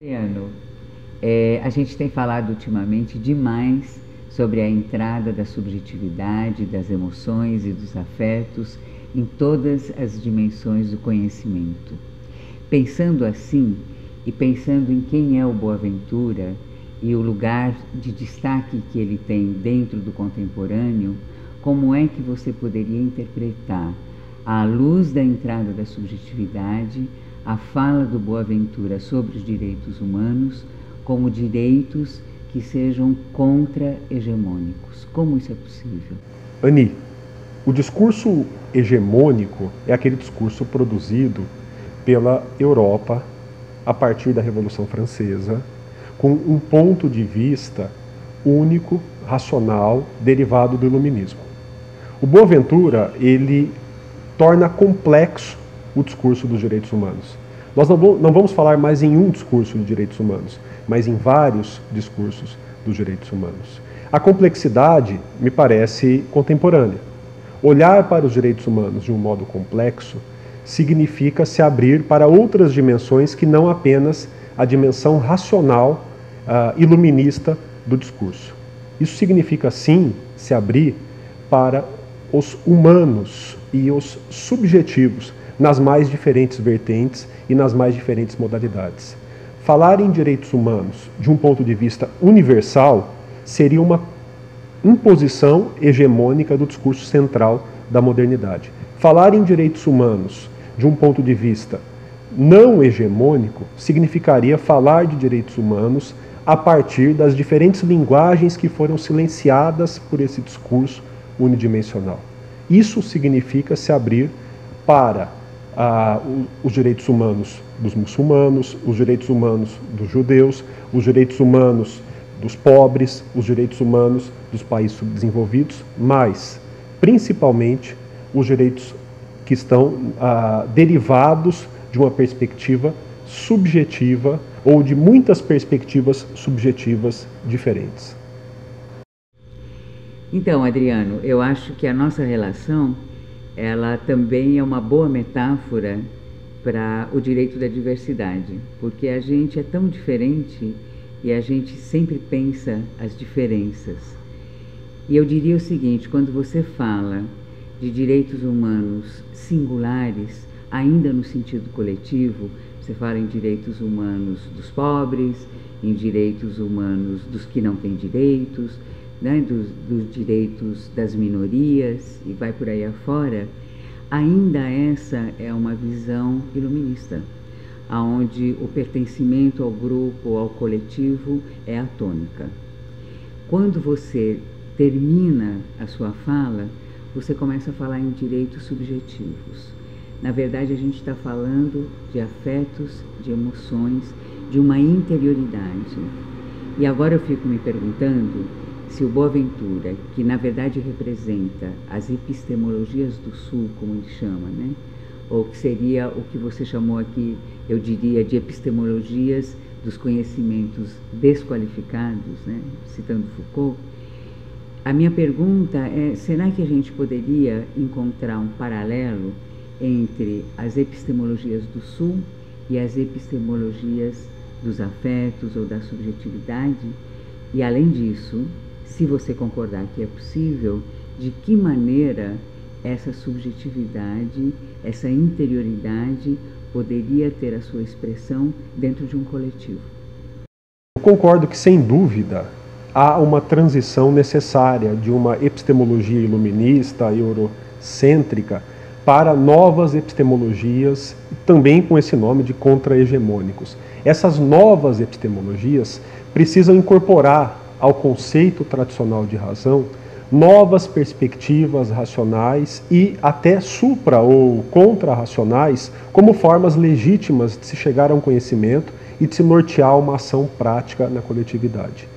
Adriano, a gente tem falado ultimamente demais sobre a entrada da subjetividade, das emoções e dos afetos em todas as dimensões do conhecimento. Pensando assim, e pensando em quem é o Boaventura e o lugar de destaque que ele tem dentro do contemporâneo, como é que você poderia interpretar, à luz da entrada da subjetividade, a fala do Boaventura sobre os direitos humanos como direitos que sejam contra-hegemônicos? Como isso é possível? Ani, o discurso hegemônico é aquele discurso produzido pela Europa a partir da Revolução Francesa, com um ponto de vista único, racional, derivado do iluminismo. O Boaventura, ele torna complexo o discurso dos direitos humanos. Nós não vamos falar mais em um discurso de direitos humanos, mas em vários discursos dos direitos humanos. A complexidade me parece contemporânea. Olhar para os direitos humanos de um modo complexo significa se abrir para outras dimensões que não apenas a dimensão racional, iluminista do discurso. Isso significa, sim, se abrir para os humanos e os subjetivos nas mais diferentes vertentes e nas mais diferentes modalidades. Falar em direitos humanos de um ponto de vista universal seria uma imposição hegemônica do discurso central da modernidade. Falar em direitos humanos de um ponto de vista não hegemônico significaria falar de direitos humanos a partir das diferentes linguagens que foram silenciadas por esse discurso unidimensional. Isso significa se abrir para os direitos humanos dos muçulmanos, os direitos humanos dos judeus, os direitos humanos dos pobres, os direitos humanos dos países subdesenvolvidos, mas, principalmente, os direitos que estão derivados de uma perspectiva subjetiva ou de muitas perspectivas subjetivas diferentes. Então, Adriano, eu acho que a nossa relação, ela também é uma boa metáfora para o direito da diversidade, porque a gente é tão diferente e a gente sempre pensa as diferenças. E eu diria o seguinte, quando você fala de direitos humanos singulares, ainda no sentido coletivo, você fala em direitos humanos dos pobres, em direitos humanos dos que não têm direitos, né, dos direitos das minorias e vai por aí afora, ainda essa é uma visão iluminista, onde o pertencimento ao grupo ou ao coletivo é a tônica. Quando você termina a sua fala, você começa a falar em direitos subjetivos. Na verdade, a gente está falando de afetos, de emoções, de uma interioridade. E agora eu fico me perguntando se o Boaventura, que na verdade representa as epistemologias do Sul, como ele chama, né? Ou que seria o que você chamou aqui, eu diria, de epistemologias dos conhecimentos desqualificados, né? Citando Foucault, a minha pergunta é, será que a gente poderia encontrar um paralelo entre as epistemologias do Sul e as epistemologias dos afetos ou da subjetividade? E além disso, se você concordar que é possível, de que maneira essa subjetividade, essa interioridade poderia ter a sua expressão dentro de um coletivo? Eu concordo que, sem dúvida, há uma transição necessária de uma epistemologia iluminista, eurocêntrica, para novas epistemologias, também com esse nome de contra-hegemônicos. Essas novas epistemologias precisam incorporar ao conceito tradicional de razão novas perspectivas racionais e até supra- ou contra-racionais como formas legítimas de se chegar a um conhecimento e de se nortear uma ação prática na coletividade.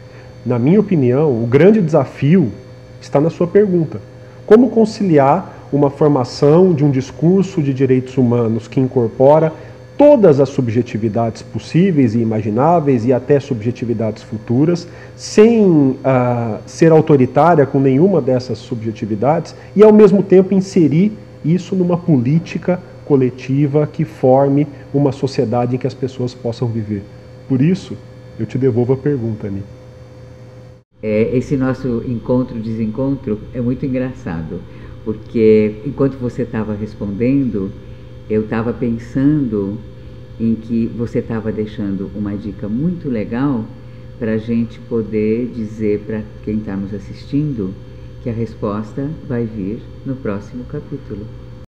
Na minha opinião, o grande desafio está na sua pergunta. Como conciliar uma formação de um discurso de direitos humanos que incorpora todas as subjetividades possíveis e imagináveis e até subjetividades futuras, sem ser autoritária com nenhuma dessas subjetividades e, ao mesmo tempo, inserir isso numa política coletiva que forme uma sociedade em que as pessoas possam viver Por isso, eu te devolvo a pergunta, Ani. Esse nosso encontro-desencontro é muito engraçado, porque enquanto você estava respondendo, eu estava pensando em que você estava deixando uma dica muito legal para a gente poder dizer para quem está nos assistindo que a resposta vai vir no próximo capítulo.